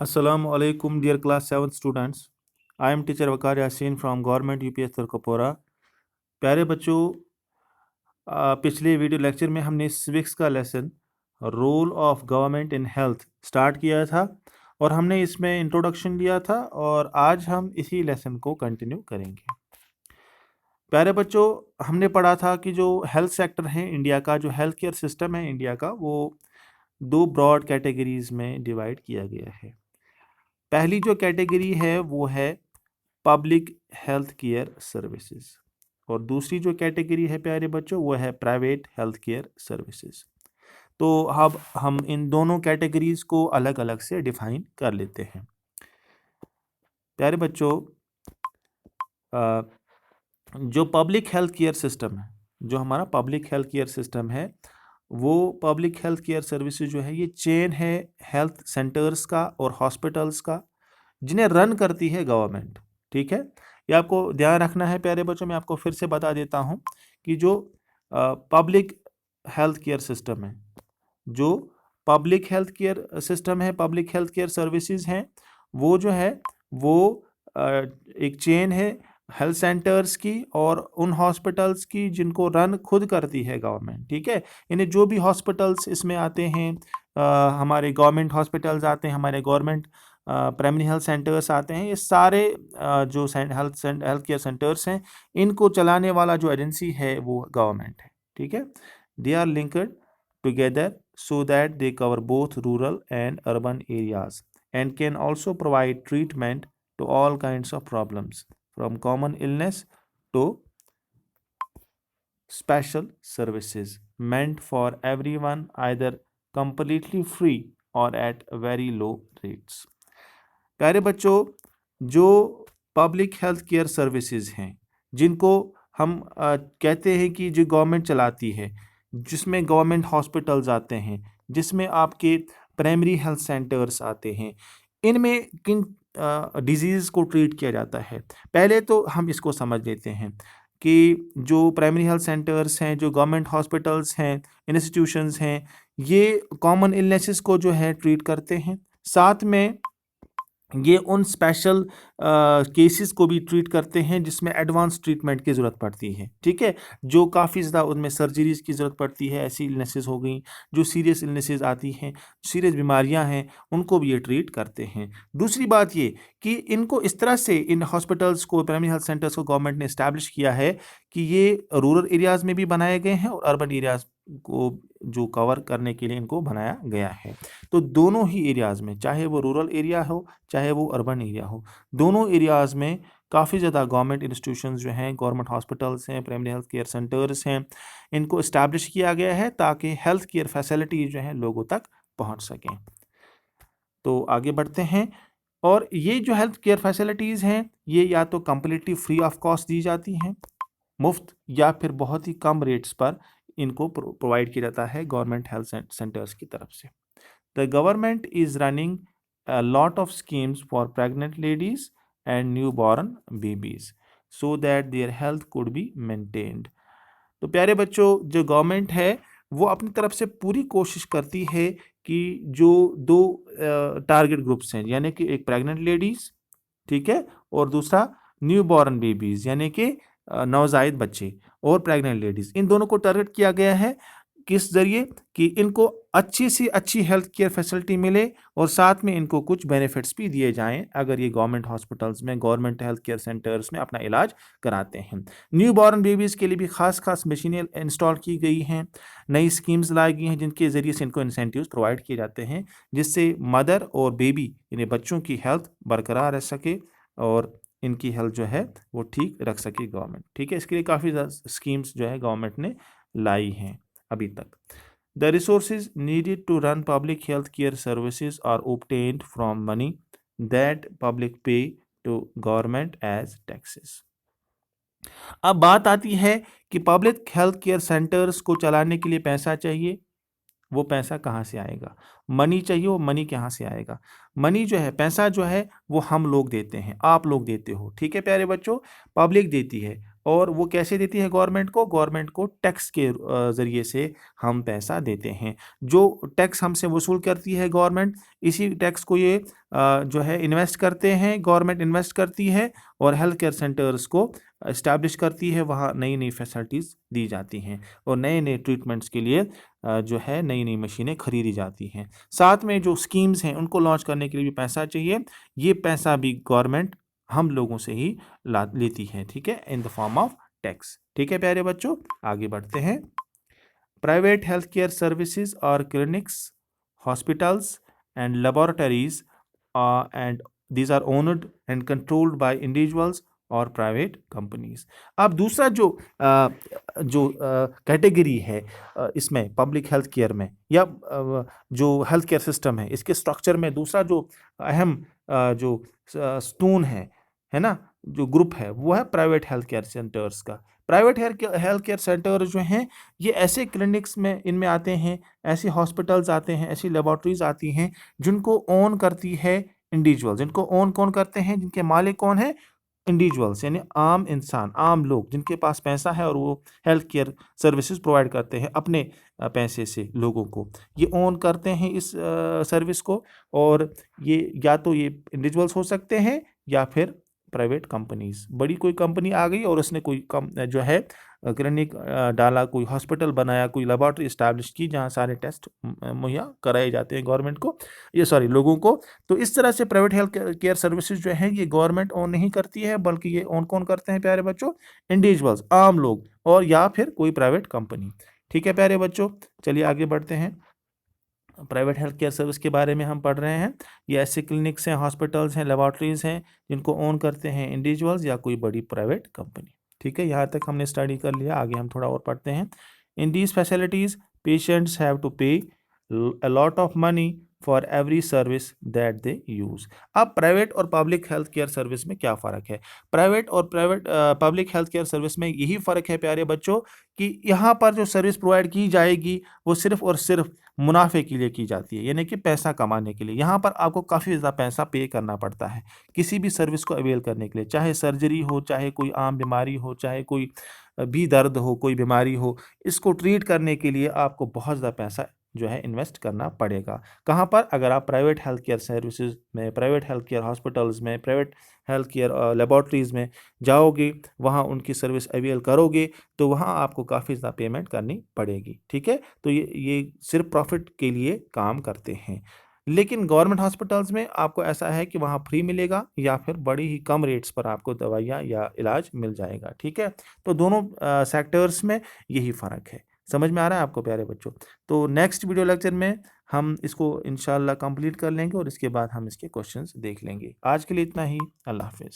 Assalamu alaikum, dear class 7th students. I am teacher Waqar Yasin from Government UPS Tarkapora. प्यारे बच्चों, पिछले video lecture में हमने civics का lesson role of government in health start किया था और हमने इसमें इंट्रोडक्शन दिया था और आज हम इसी लेसन को कंटिन्यू करेंगे। प्यारे बच्चों, हमने पढ़ा था कि जो हेल्थ सेक्टर है इंडिया का, जो हेल्थ केयर सिस्टम है इंडिया का, वो दो ब्रॉड कैटेगरीज में डिवाइड किया गया है। पहली जो कैटेगरी है वो है पब्लिक हेल्थ केयर सर्विसेज और दूसरी जो कैटेगरी है प्यारे बच्चों वो है प्राइवेट हेल्थ केयर सर्विसेज। तो अब हम इन दोनों कैटेगरीज को अलग अलग से डिफाइन कर लेते हैं। प्यारे बच्चों, जो पब्लिक हेल्थ केयर सिस्टम है, जो हमारा पब्लिक हेल्थ केयर सिस्टम है, वो पब्लिक हेल्थ केयर सर्विसेज जो है ये चेन है हेल्थ सेंटर्स का और हॉस्पिटल्स का, जिन्हें रन करती है गवर्नमेंट। ठीक है, ये आपको ध्यान रखना है प्यारे बच्चों। मैं आपको फिर से बता देता हूँ कि जो पब्लिक हेल्थ केयर सिस्टम है, जो पब्लिक हेल्थ केयर सिस्टम है, पब्लिक हेल्थ केयर सर्विसेज हैं, वो जो है वो एक चेन है हेल्थ सेंटर्स की और उन हॉस्पिटल्स की जिनको रन खुद करती है गवर्नमेंट। ठीक है, यानी जो भी हॉस्पिटल्स इसमें आते हैं, हमारे गवर्नमेंट हॉस्पिटल्स आते हैं, हमारे गवर्नमेंट प्राइमरी हेल्थ सेंटर्स आते हैं, ये सारे जो हेल्थ केयर सेंटर्स हैं, इनको चलाने वाला जो एजेंसी है वो गवर्नमेंट है। ठीक है, they are linked together so that they cover both rural and urban areas and can also provide treatment to all kinds of problems from common illness to special services meant for everyone, either completely free or at very low rates. प्यारे बच्चों, जो public health care services हैं, जिनको हम कहते हैं कि जो गवर्नमेंट चलाती है, जिसमें गवर्नमेंट हॉस्पिटल्स आते हैं, जिसमें आपके प्राइमरी हेल्थ सेंटर्स आते हैं, इनमें किन डिजीज़ को ट्रीट किया जाता है। पहले तो हम इसको समझ लेते हैं कि जो प्राइमरी हेल्थ सेंटर्स हैं, जो गवर्नमेंट हॉस्पिटल्स हैं, इंस्टीट्यूशंस हैं, ये कॉमन इलनेसेस को जो है ट्रीट करते हैं, साथ में ये उन स्पेशल केसेस को भी ट्रीट करते हैं जिसमें एडवांस ट्रीटमेंट की ज़रूरत पड़ती है। ठीक है, जो काफ़ी ज़्यादा उनमें सर्जरीज की ज़रूरत पड़ती है, ऐसी इलनेसेस हो गई, जो सीरियस इलनेसेस आती हैं, सीरियस बीमारियां हैं, उनको भी ये ट्रीट करते हैं। दूसरी बात ये कि इनको इस तरह से इन हॉस्पिटल्स को, प्राइमरी हेल्थ सेंटर्स को गवर्नमेंट ने इस्टेब्लिश किया है कि ये रूरल एरियाज़ में भी बनाए गए हैं और अर्बन एरियाज़ को जो कवर करने के लिए इनको बनाया गया है। तो दोनों ही एरियाज़ में, चाहे वो रूरल एरिया हो चाहे वो अर्बन एरिया हो, दोनों एरियाज़ में काफ़ी ज़्यादा गवर्नमेंट इंस्टीट्यूशंस जो हैं, गवर्नमेंट हॉस्पिटल्स हैं, प्राइमरी हेल्थ केयर सेंटर्स हैं, इनको इस्टेब्लिश किया गया है ताकि हेल्थ केयर फैसिलिटीज़ जो हैं लोगों तक पहुंच सकें। तो आगे बढ़ते हैं, और ये जो हेल्थ केयर फैसिलिटीज़ हैं ये या तो कम्प्लीटली फ्री ऑफ कॉस्ट दी जाती हैं, मुफ्त, या फिर बहुत ही कम रेट्स पर इनको प्रोवाइड किया जाता है गवर्नमेंट हेल्थ सेंटर्स की तरफ से। The government is running a lot of schemes for pregnant ladies and newborn babies so that their health could be maintained. तो प्यारे बच्चों, जो गवर्नमेंट है वो अपनी तरफ से पूरी कोशिश करती है कि जो दो टारगेट ग्रुप्स हैं, यानी कि एक प्रेग्नेंट लेडीज़, ठीक है, और दूसरा न्यू बॉर्न बेबीज़, यानी कि नवजायद बच्चे, और प्रेग्नेंट लेडीज़, इन दोनों को टारगेट किया गया है। किस ज़रिए कि इनको अच्छी से अच्छी हेल्थ केयर फैसिलिटी मिले और साथ में इनको कुछ बेनिफिट्स भी दिए जाएं अगर ये गवर्नमेंट हॉस्पिटल्स में, गवर्नमेंट हेल्थ केयर सेंटर्स में अपना इलाज कराते हैं। न्यू बॉर्न बेबीज़ के लिए भी खास मशीनें इंस्टॉल की गई हैं, नई स्कीम्स लाई गई हैं जिनके ज़रिए से इनको इंसेंटिव्स प्रोवाइड किए जाते हैं, जिससे मदर और बेबी, यानी बच्चों की हेल्थ बरकरार रह सके और इनकी हेल्थ जो है वो ठीक रख सके गवर्नमेंट। ठीक है, इसके लिए काफ़ी स्कीम्स जो है गवर्नमेंट ने लाई हैं अभी तक। The resources needed to run public health care services are obtained from money that public pay to government as taxes. अब बात आती है कि पब्लिक हेल्थ केयर सेंटर्स को चलाने के लिए पैसा चाहिए, वो पैसा कहाँ से आएगा? मनी चाहिए, वो मनी कहाँ से आएगा? मनी जो है, पैसा जो है वो हम लोग देते हैं, आप लोग देते हो। ठीक है प्यारे बच्चों, पब्लिक देती है, और वो कैसे देती है गवर्नमेंट को? गवर्नमेंट को टैक्स के ज़रिए से हम पैसा देते हैं। जो टैक्स हमसे वसूल करती है गवर्नमेंट, इसी टैक्स को ये जो है इन्वेस्ट करते हैं, गवर्नमेंट इन्वेस्ट करती है और हेल्थ केयर सेंटर्स को इस्टेब्लिश करती है, वहाँ नई नई फैसिलिटीज़ दी जाती हैं और नए नए ट्रीटमेंट्स के लिए जो है नई नई मशीनें खरीदी जाती हैं। साथ में जो स्कीम्स हैं उनको लॉन्च करने के लिए भी पैसा चाहिए, ये पैसा भी गवर्नमेंट हम लोगों से ही लेती है, ठीक है, in the form of tax. ठीक है प्यारे बच्चों, आगे बढ़ते हैं। प्राइवेट हेल्थ केयर सर्विसेज और clinics, hospitals and laboratories and these are owned and controlled by individuals और प्राइवेट कंपनीज। अब दूसरा जो कैटेगरी है इसमें पब्लिक हेल्थ केयर में या जो हेल्थ केयर सिस्टम है, इसके स्ट्रक्चर में दूसरा जो अहम जो स्टोन है ना, जो ग्रुप है, वो है प्राइवेट हेल्थ केयर सेंटर्स का। प्राइवेट हेल्थ केयर सेंटर जो हैं, ये ऐसे क्लिनिक्स में इनमें आते हैं, ऐसे हॉस्पिटल्स आते हैं, ऐसी लेबॉर्ट्रीज आती हैं जिनको ओन करती है इंडिविजुअल। जिनको ओन कौन करते हैं? जिनके मालिक कौन है? इंडिविजुअल्स, यानी आम इंसान, आम लोग जिनके पास पैसा है और वो हेल्थ केयर सर्विसेज प्रोवाइड करते हैं अपने पैसे से लोगों को। ये ओन करते हैं इस सर्विस को, और ये या तो ये इंडिविजुअल्स हो सकते हैं या फिर प्राइवेट कंपनीज। बड़ी कोई कंपनी आ गई और उसने कोई जो है क्लिनिक डाला, कोई हॉस्पिटल बनाया, कोई लेबॉर्ट्री इस्टेब्लिश की जहाँ सारे टेस्ट मुहैया कराए जाते हैं गवर्नमेंट को, ये सॉरी लोगों को। तो इस तरह से प्राइवेट हेल्थ केयर सर्विसेज जो है ये गवर्नमेंट ओन नहीं करती है, बल्कि ये ओन कौन करते हैं प्यारे बच्चों? इंडिविजुअल्स, आम लोग, और या फिर कोई प्राइवेट कंपनी। ठीक है प्यारे बच्चों, चलिए आगे बढ़ते हैं। प्राइवेट हेल्थ केयर सर्विस के बारे में हम पढ़ रहे हैं। ये ऐसे क्लिनिक्स हैं, हॉस्पिटल्स हैं, लेबॉर्ट्रीज हैं जिनको ओन करते हैं इंडिविजुअल्स या कोई बड़ी प्राइवेट कंपनी। ठीक है, यहाँ तक हमने स्टडी कर लिया, आगे हम थोड़ा और पढ़ते हैं। In these facilities patients have to pay a lot of money for every service that they use। अब प्राइवेट और पब्लिक हेल्थ केयर सर्विस में क्या फ़र्क है? प्राइवेट और पब्लिक हेल्थ केयर सर्विस में यही फ़र्क है प्यारे बच्चों कि यहाँ पर जो सर्विस प्रोवाइड की जाएगी वो सिर्फ और सिर्फ मुनाफे के लिए की जाती है, यानी कि पैसा कमाने के लिए। यहाँ पर आपको काफ़ी ज़्यादा पैसा पे करना पड़ता है किसी भी सर्विस को अवेल करने के लिए, चाहे सर्जरी हो, चाहे कोई आम बीमारी हो, चाहे कोई भी दर्द हो, कोई बीमारी हो, इसको ट्रीट करने के लिए आपको बहुत ज़्यादा पैसा जो है इन्वेस्ट करना पड़ेगा। कहाँ पर? अगर आप प्राइवेट हेल्थ केयर सर्विसेज में, प्राइवेट हेल्थ केयर हॉस्पिटल्स में, प्राइवेट हेल्थ केयर लेबॉर्ट्रीज में जाओगे, वहाँ उनकी सर्विस अवेल करोगे, तो वहाँ आपको काफ़ी ज़्यादा पेमेंट करनी पड़ेगी। ठीक है, तो ये सिर्फ प्रॉफिट के लिए काम करते हैं। लेकिन गवर्नमेंट हॉस्पिटल्स में आपको ऐसा है कि वहाँ फ्री मिलेगा या फिर बड़ी ही कम रेट्स पर आपको दवाइयाँ या इलाज मिल जाएगा। ठीक है, तो दोनों सेक्टर्स में यही फ़र्क है। समझ में आ रहा है आपको प्यारे बच्चों? तो नेक्स्ट वीडियो लेक्चर में हम इसको इंशाल्लाह कंप्लीट कर लेंगे और इसके बाद हम इसके क्वेश्चंस देख लेंगे। आज के लिए इतना ही। अल्लाह हाफिज़।